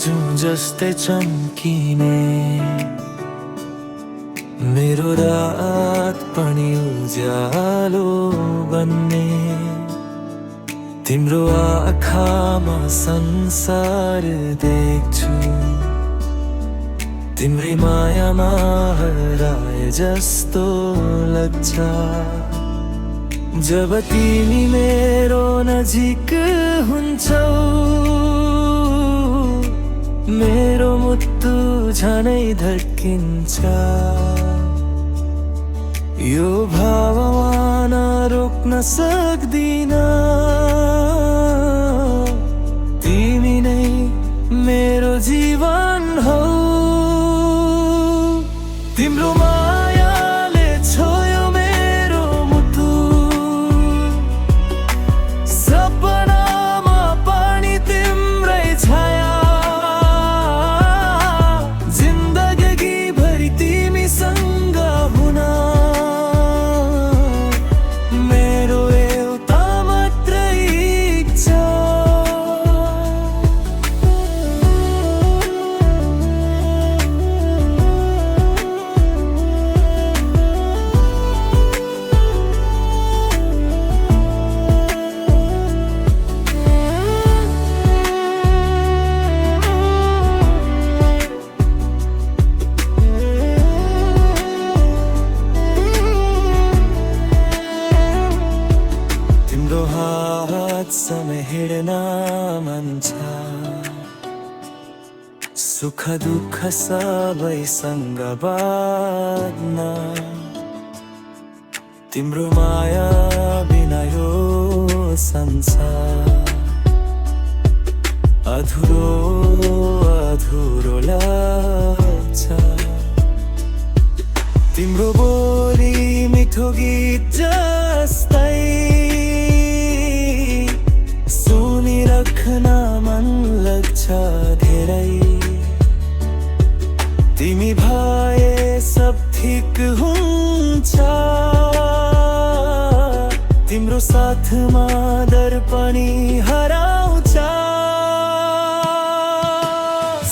दाजु जस्तै चम्किने मेरो रात पनि उज्यालो बन्ने तिम्रो आँखामा संसार देख्छु तिम्रै मायामा हराए जस्तो लाग्छ जब तिमी मेरो नजिक हुन्छौ मेरो मुटु झनै धड्किन्छ यो भावना रोक्न सक्दिन तिमी नै मेरो जीवन हौ तिम्रो मायाले छोयो मेरो मुटु सपनामा पनि तिम्रै छाया जिन्दगी भरि तिमीसँग हुन मेरो एउटा मात्रै इच्छा समय हिँड्न मन छ सुख दुःख सबैसँग बाँड्न तिम्रो माया बिना यो संसार अधुरो अधुरो लाग्छ तिम्रो बोली मिठो गीत जस्तै सुनिराख्न मन लाग्छ धेरै तिमी भए सब ठिक हुन्छ तिम्रो साथमा डर पनि हराउँछ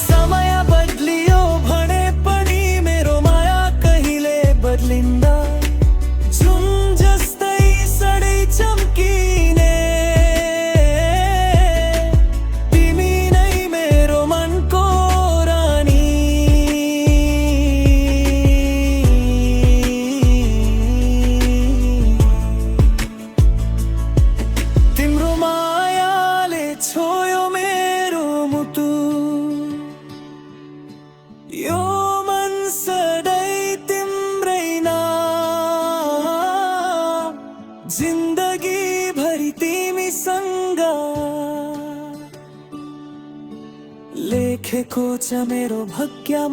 समय बदलियो भने पनि मेरो माया कहिले बदलिँदा जुन जस्तै सधैँ चम्किने यो मन सधैँ तिम्रै नाम जिन्दगी भरि तिमीसँग लेखेको छ मेरो भाग्यमा।